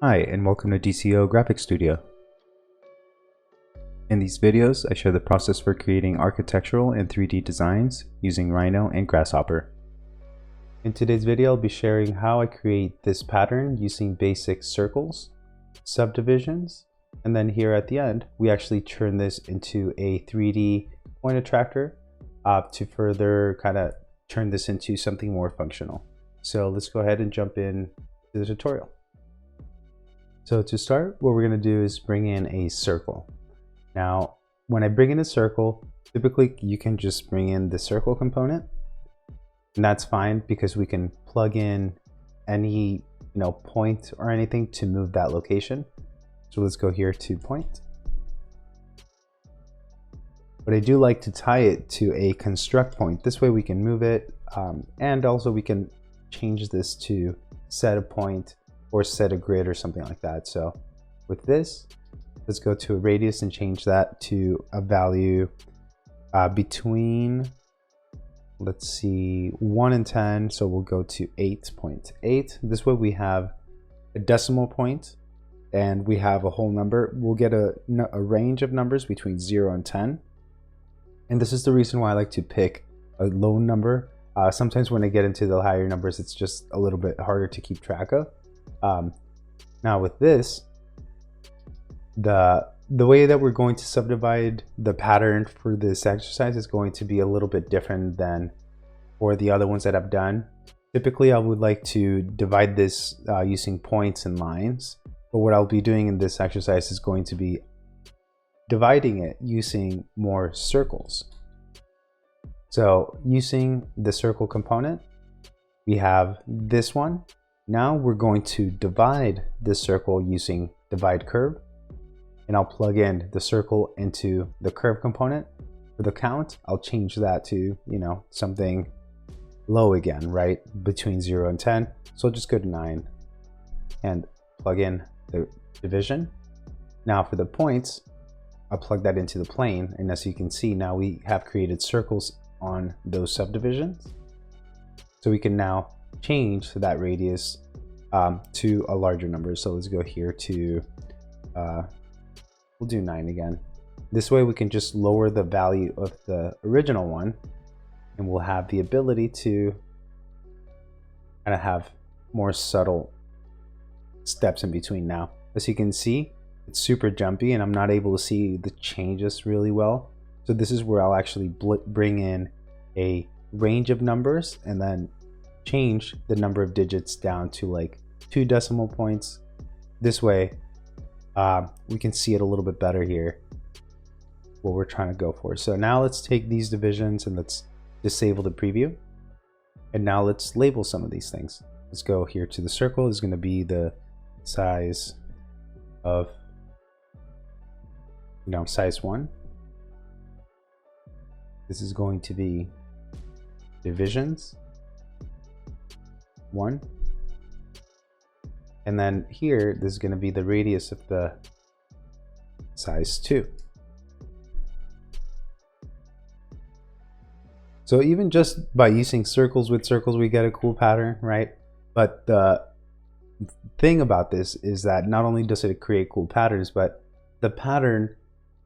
Hi, and welcome to DCO Graphics Studio. In these videos, I show the process for creating architectural and 3D designs using Rhino and Grasshopper. In today's video, I'll be sharing how I create this pattern using basic circles, subdivisions, and then here at the end, we actually turn this into a 3D point attractor to further kind of turn this into something more functional. So let's go ahead and jump in to the tutorial. So to start, what we're going to do is bring in a circle. Now, when I bring in a circle, typically you can just bring in the circle component, and that's fine because we can plug in any point or anything to move that location. So let's go here to point. But I do like to tie it to a construct point. This way we can move it, and also we can change this to set a point or set a grid or something like that. So with this, let's go to a radius and change that to a value between, let's see, 1 and 10. So we'll go to 8.8. This way we have a decimal point and we have a whole number. We'll get a range of numbers between 0 and 10. And this is the reason why I like to pick a low number. Sometimes when I get into the higher numbers, it's just a little bit harder to keep track of. Now with this, the way that we're going to subdivide the pattern for this exercise is going to be a little bit different than for the other ones that I've done. Typically, I would like to divide this using points and lines, but what I'll be doing in this exercise is going to be dividing it using more circles. So using the circle component, we have this one. Now we're going to divide this circle using divide curve, and I'll plug in the circle into the curve component. For the count, I'll change that to, something low again, right? Between 0 and 10. So I'll just go to 9 and plug in the division. Now for the points, I'll plug that into the plane. And as you can see, now we have created circles on those subdivisions. So we can now change that radius to a larger number. So let's go here to we'll do 9 again. This way we can just lower the value of the original one, and we'll have the ability to kind of have more subtle steps in between. Now as you can see, it's super jumpy and I'm not able to see the changes really well. So this is where I'll actually bring in a range of numbers and then change the number of digits down to like 2 decimal points. This way we can see it a little bit better here, what we're trying to go for. So now let's take these divisions and let's disable the preview, and now let's label some of these things. Let's go here to the circle. Is going to be the size of size 1. This is going to be divisions 1, and then here this is going to be the radius of the size 2. So even just by using circles with circles, we get a cool pattern, right? But the thing about this is that not only does it create cool patterns, but the pattern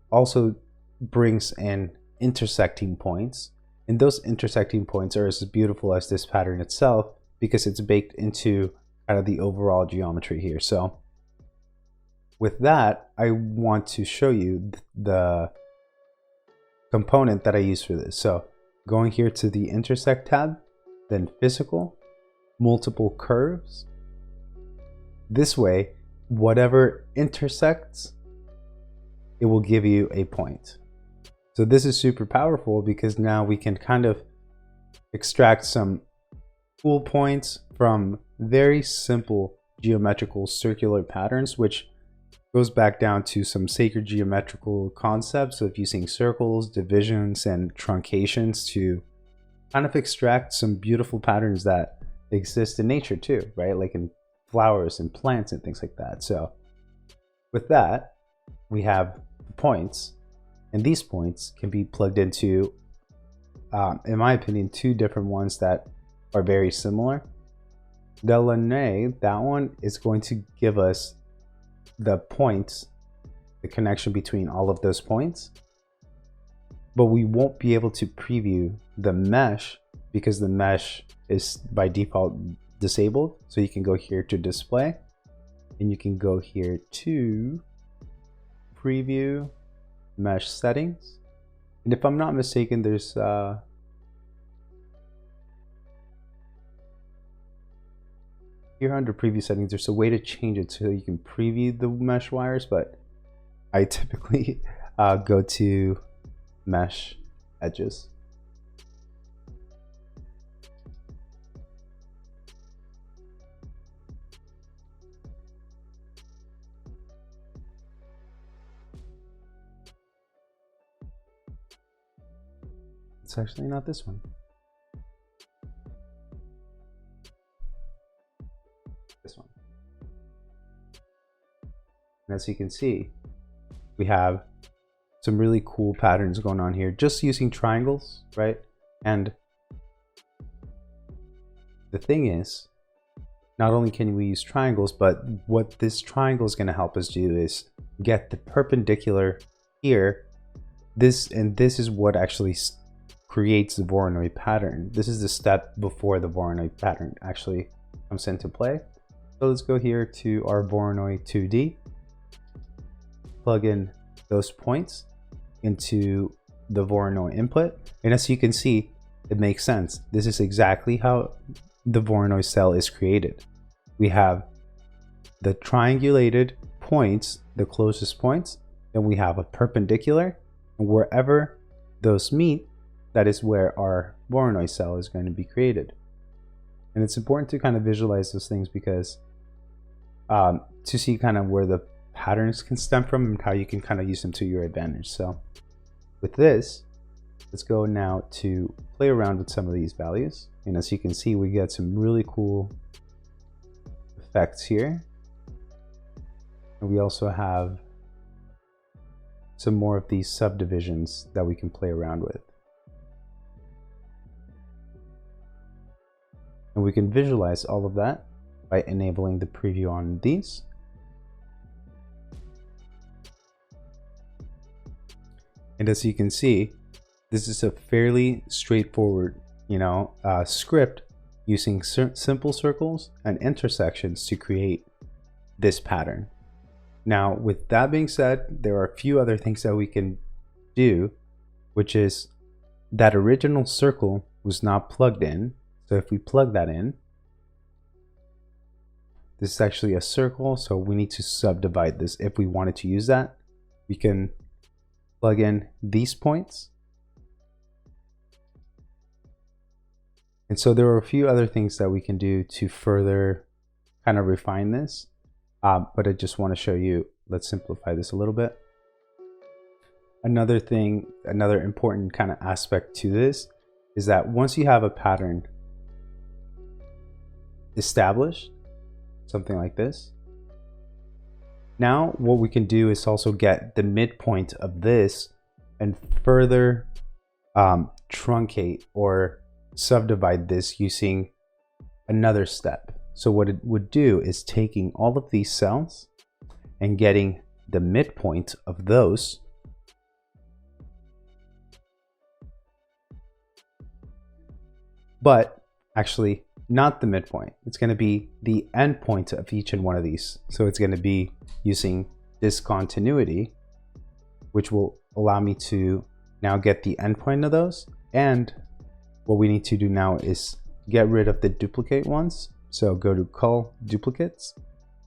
also brings in intersecting points, and those intersecting points are as beautiful as this pattern itself because it's baked into kind of the overall geometry here. So with that, I want to show you the component that I use for this. So going here to the intersect tab, then physical, multiple curves. This way, whatever intersects, it will give you a point. So this is super powerful because now we can kind of extract some cool points from very simple geometrical circular patterns, which goes back down to some sacred geometrical concepts of using circles, divisions, and truncations to kind of extract some beautiful patterns that exist in nature too, right? Like in flowers and plants and things like that. So with that, we have points, and these points can be plugged into, in my opinion, 2 different ones that are very similar. The Voronoi, that one is going to give us the points, the connection between all of those points, but we won't be able to preview the mesh because the mesh is by default disabled. So you can go here to display, and you can go here to preview mesh settings. And if I'm not mistaken, there's here under preview settings, there's a way to change it so you can preview the mesh wires, but I typically go to mesh edges. It's actually not this one. This one. And as you can see, we have some really cool patterns going on here just using triangles, right? And the thing is, not only can we use triangles, but what this triangle is going to help us do is get the perpendicular here. This is what actually creates the Voronoi pattern. This is the step before the Voronoi pattern actually comes into play. So let's go here to our Voronoi 2D, plug in those points into the Voronoi input, and as you can see, it makes sense. This is exactly how the Voronoi cell is created. We have the triangulated points, the closest points, then we have a perpendicular, and wherever those meet, that is where our Voronoi cell is going to be created. And it's important to kind of visualize those things because to see kind of where the patterns can stem from and how you can kind of use them to your advantage. So with this, let's go now to play around with some of these values. And as you can see, we get some really cool effects here. And we also have some more of these subdivisions that we can play around with. And we can visualize all of that by enabling the preview on these. And as you can see, this is a fairly straightforward, script using simple circles and intersections to create this pattern. Now, with that being said, there are a few other things that we can do, which is that original circle was not plugged in. So if we plug that in, this is actually a circle, so we need to subdivide this. If we wanted to use that, we can plug in these points. And so there are a few other things that we can do to further kind of refine this. But I just want to show you, let's simplify this a little bit. Another thing, another important kind of aspect to this is that once you have a pattern established, something like this, now what we can do is also get the midpoint of this and further truncate or subdivide this using another step. So what it would do is taking all of these cells and getting the midpoint of those, but actually not the midpoint. It's going to be the endpoint of each and one of these. So it's going to be using discontinuity, which will allow me to now get the endpoint of those. And what we need to do now is get rid of the duplicate ones. So go to cull duplicates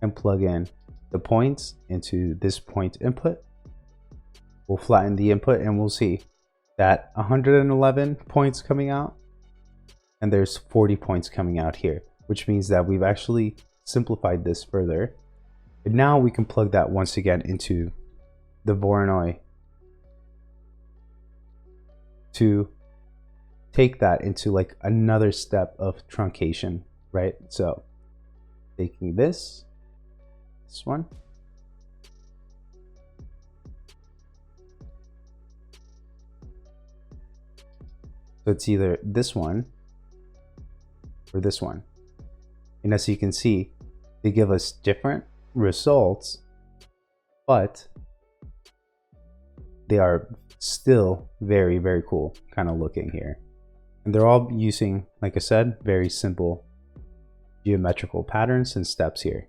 and plug in the points into this point input. We'll flatten the input and we'll see that 111 points coming out, and there's 40 points coming out here, which means that we've actually simplified this further. And now we can plug that once again into the Voronoi to take that into like another step of truncation, right? So taking this one, so it's either this one or this one. And as you can see, they give us different results but they are still very, very cool kind of looking here. And they're all using, like I said, very simple geometrical patterns and steps here.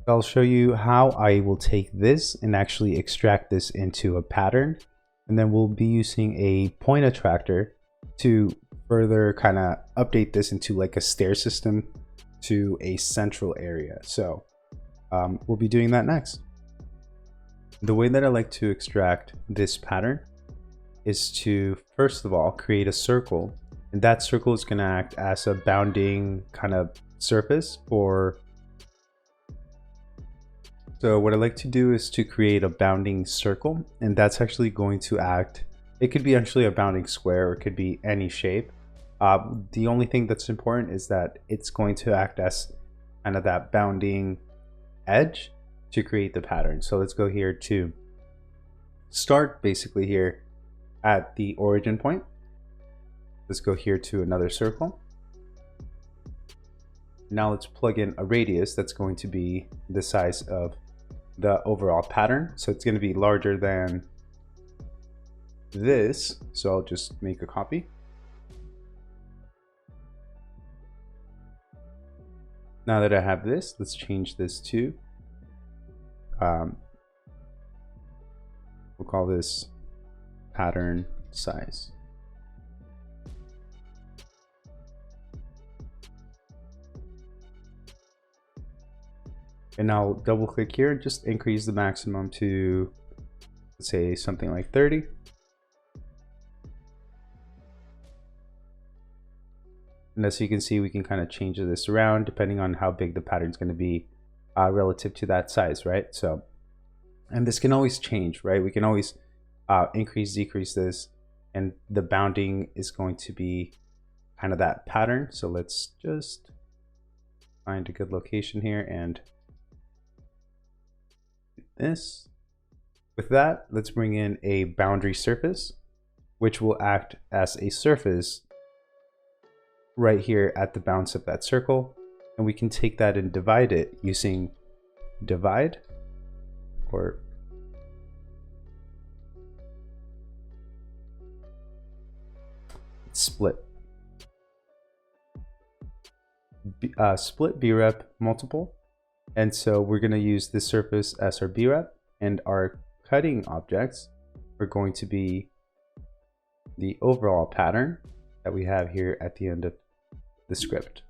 I'll show you how I will take this and actually extract this into a pattern. And then we'll be using a point attractor to further kind of update this into like a stair system to a central area. So we'll be doing that next. The way that I like to extract this pattern is to, first of all, create a circle. And that circle is going to act as a bounding kind of surface for. So what I like to do is to create a bounding circle, and that's actually going to act, it could be actually a bounding square, or it could be any shape. The only thing that's important is that it's going to act as kind of that bounding edge to create the pattern. So let's go here to start, basically here at the origin point. Let's go here to another circle. Now let's plug in a radius that's going to be the size of the overall pattern. So it's going to be larger than this. So I'll just make a copy. Now that I have this, let's change this to, we'll call this pattern size. And now double click here, just increase the maximum to, let's say, something like 30. And as you can see, we can kind of change this around depending on how big the pattern is going to be relative to that size, right? So, and this can always change, right? We can always increase, decrease this, and the bounding is going to be kind of that pattern. So let's just find a good location here and this. With that, let's bring in a boundary surface, which will act as a surface right here at the bounds of that circle. And we can take that and divide it using divide or split. Split brep multiple. And so we're going to use this surface as our brep, and our cutting objects are going to be the overall pattern that we have here at the end of the script.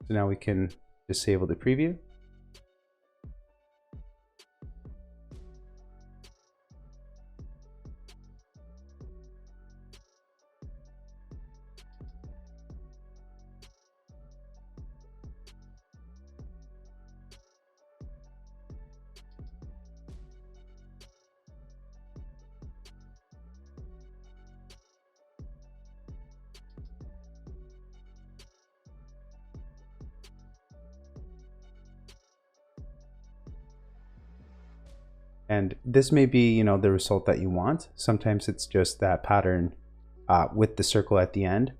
So now we can disable the preview. And this may be, the result that you want. Sometimes it's just that pattern with the circle at the end.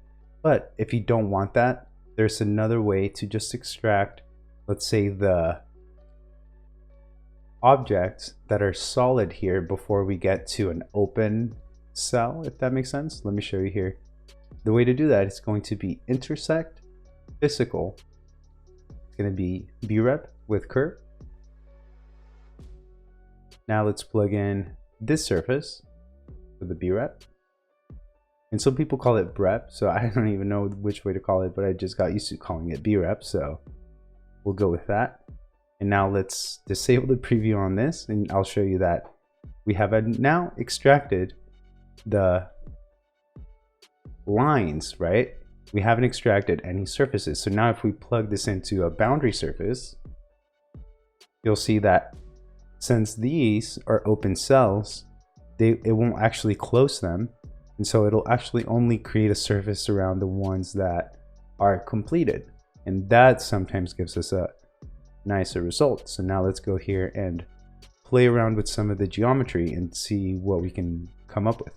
But if you don't want that, there's another way to just extract, let's say, the objects that are solid here before we get to an open cell, if that makes sense. Let me show you here. The way to do that is going to be intersect physical. It's going to be brep with curve. Now let's plug in this surface for the brep. And some people call it brep, so I don't even know which way to call it, but I just got used to calling it brep, so we'll go with that. And now let's disable the preview on this, and I'll show you that we have now extracted the lines, right? We haven't extracted any surfaces. So now if we plug this into a boundary surface, you'll see that since these are open cells, it won't actually close them. And so it'll actually only create a surface around the ones that are completed. And that sometimes gives us a nicer result. So now let's go here and play around with some of the geometry and see what we can come up with.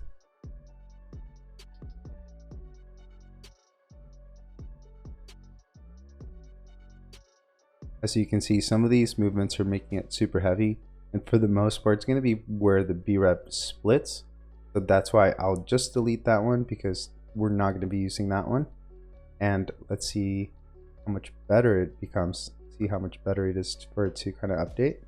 As you can see, some of these movements are making it super heavy, and for the most part, it's going to be where the B-rep splits. So that's why I'll just delete that one because we're not going to be using that one. And let's see how much better it becomes. See how much better it is for it to kind of update.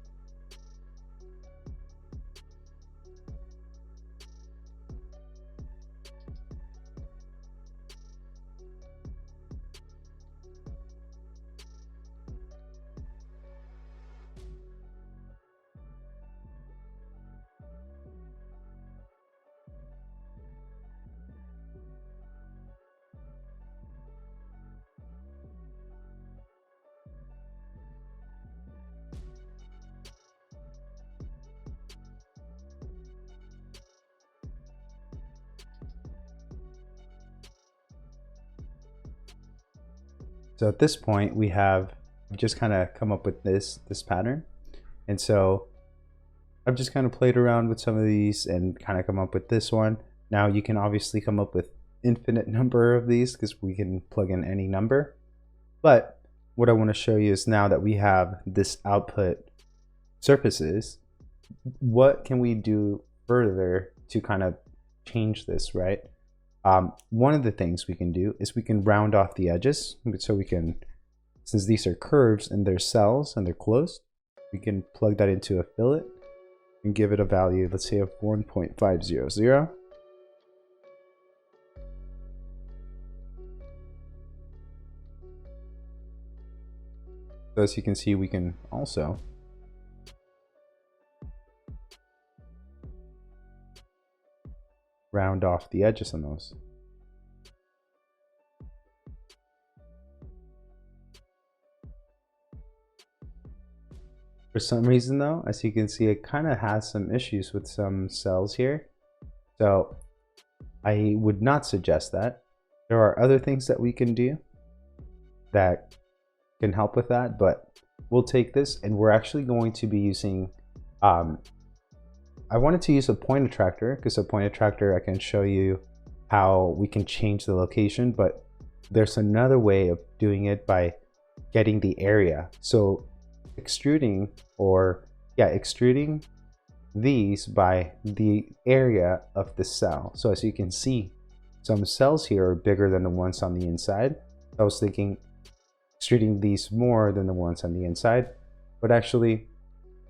So at this point, we've just kind of come up with this pattern. And so I've just kind of played around with some of these and kind of come up with this one. Now you can obviously come up with infinite number of these because we can plug in any number. But what I want to show you is now that we have this output surfaces, what can we do further to kind of change this, right? One of the things we can do is we can round off the edges. So we can, since these are curves and they're cells and they're closed, we can plug that into a fillet and give it a value, let's say of 1.500. So as you can see, we can also round off the edges on those. For some reason though, as you can see, it kind of has some issues with some cells here. So I would not suggest that. There are other things that we can do that can help with that, but we'll take this and we're actually going to be using I wanted to use a point attractor because a point attractor, I can show you how we can change the location, but there's another way of doing it by getting the area. So extruding these by the area of the cell. So as you can see, some cells here are bigger than the ones on the inside. I was thinking extruding these more than the ones on the inside, but actually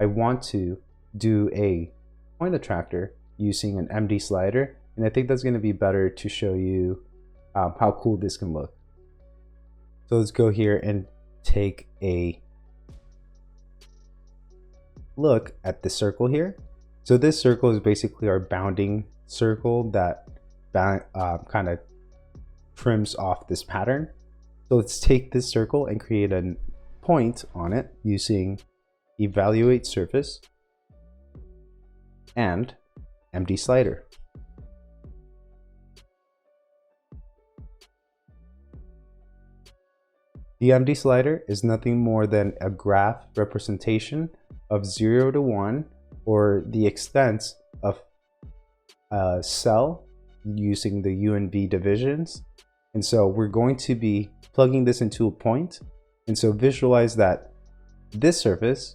I want to do a point attractor using an MD slider, and I think that's going to be better to show you how cool this can look. So let's go here and take a look at the circle here. So this circle is basically our bounding circle that kind of trims off this pattern. So let's take this circle and create a point on it using evaluate surface and MD slider. The MD slider is nothing more than a graph representation of 0 to 1, or the extent of a cell using the U and V divisions. And so we're going to be plugging this into a point. And so visualize that this surface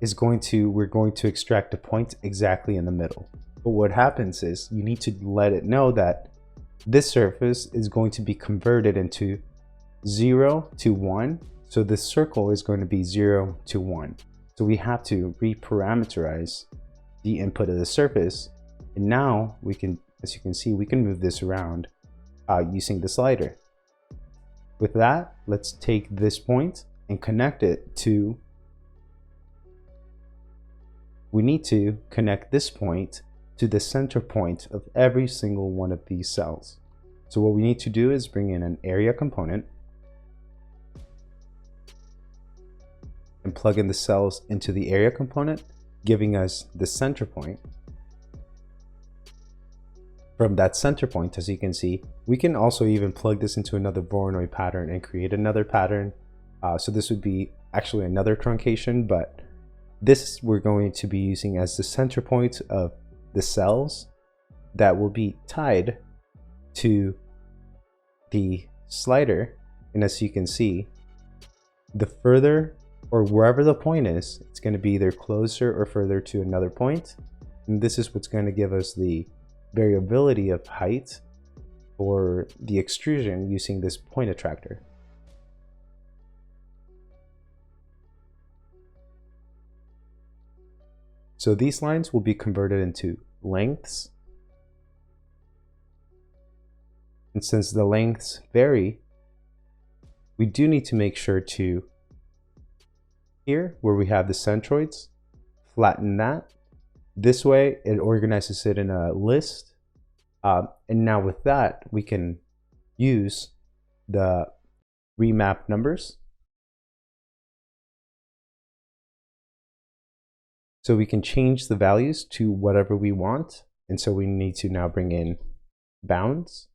is we're going to extract a point exactly in the middle. But what happens is you need to let it know that this surface is going to be converted into 0 to 1. So this circle is going to be 0 to 1. So we have to reparameterize the input of the surface. And now we can, as you can see, we can move this around using the slider. With that, let's take this point and connect it to, we need to connect this point to the center point of every single one of these cells. So what we need to do is bring in an area component and plug in the cells into the area component, giving us the center point. From that center point, as you can see, we can also even plug this into another Voronoi pattern and create another pattern. So this would be actually another truncation, but this we're going to be using as the center point of the cells that will be tied to the slider. And as you can see, the further or wherever the point is, it's going to be either closer or further to another point. And this is what's going to give us the variability of height for the extrusion using this point attractor. So these lines will be converted into lengths. And since the lengths vary, we do need to make sure to, here where we have the centroids, flatten that. This way it organizes it in a list. And now with that, we can use the remap numbers. So we can change the values to whatever we want. And so we need to now bring in bounds.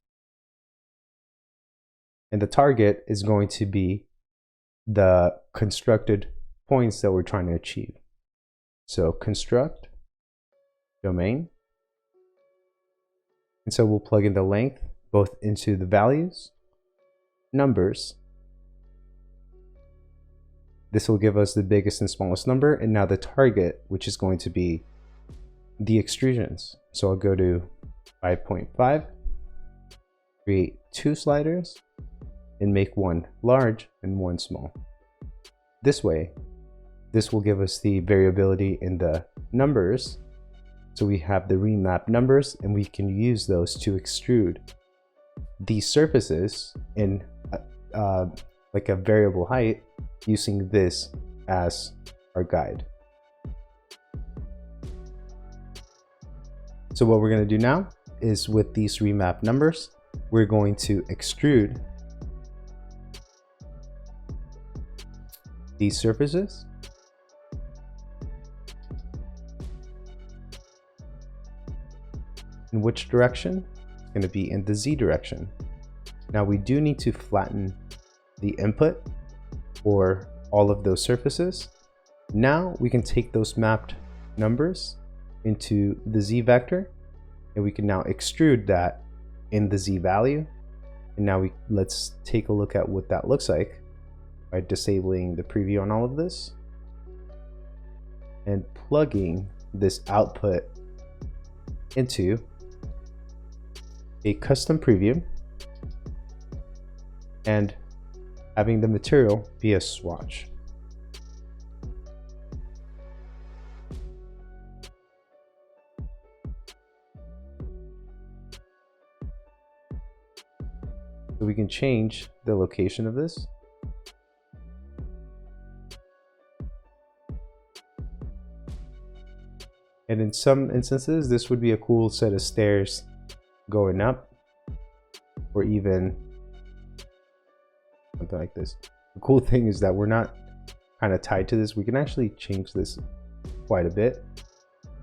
And the target is going to be the constructed points that we're trying to achieve. So construct, domain. And so we'll plug in the length both into the values, numbers. This will give us the biggest and smallest number, and now the target, which is going to be the extrusions. So I'll go to 5.5, create 2 sliders, and make one large and one small. This way, this will give us the variability in the numbers. So we have the remap numbers, and we can use those to extrude these surfaces in like a variable height, using this as our guide. So what we're going to do now is, with these remap numbers, we're going to extrude these surfaces. In which direction? It's going to be in the Z direction. Now we do need to flatten the input for all of those surfaces. Now we can take those mapped numbers into the Z vector, and we can now extrude that in the Z value. And now let's take a look at what that looks like by disabling the preview on all of this and plugging this output into a custom preview and having the material be a swatch. So we can change the location of this. And in some instances, this would be a cool set of stairs going up, or even something like this. The cool thing is that we're not kind of tied to this. We can actually change this quite a bit,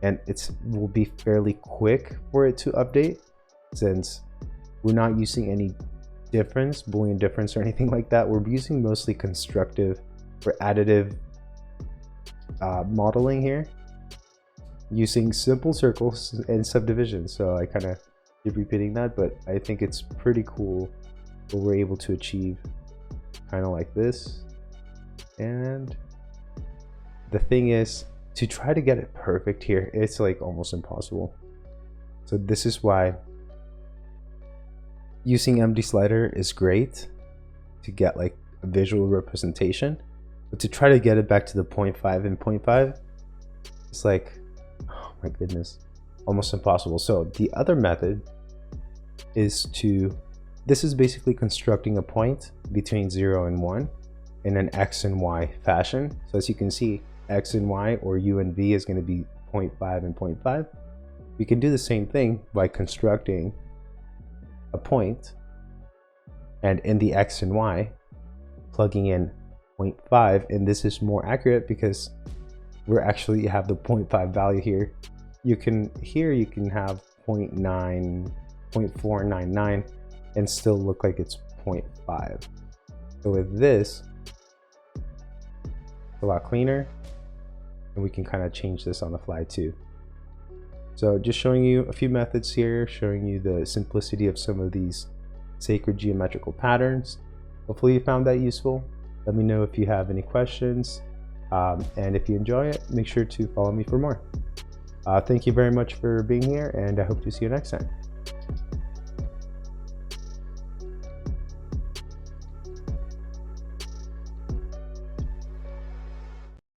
and it will be fairly quick for it to update, since we're not using any difference, Boolean difference or anything like that. We're using mostly constructive or additive modeling here, using simple circles and subdivisions. So I kind of keep repeating that, but I think it's pretty cool what we're able to achieve, kind of like this. And the thing is, to try to get it perfect here, it's like almost impossible. So this is why using MD slider is great to get like a visual representation, but to try to get it back to the 0.5 and 0.5, it's like, oh my goodness, almost impossible. So the other method is this is basically constructing a point between 0 and 1 in an X and Y fashion. So as you can see, X and Y, or U and V, is going to be 0.5 and 0.5. We can do the same thing by constructing a point, and in the X and Y, plugging in 0.5, and this is more accurate because we're actually have the 0.5 value here. You can have 0.9, 0.499 and still look like it's 0.5. So with this, it's a lot cleaner, and we can kind of change this on the fly too. So just showing you a few methods here, showing you the simplicity of some of these sacred geometrical patterns. Hopefully you found that useful. Let me know if you have any questions. And if you enjoy it, make sure to follow me for more. Thank you very much for being here, and I hope to see you next time.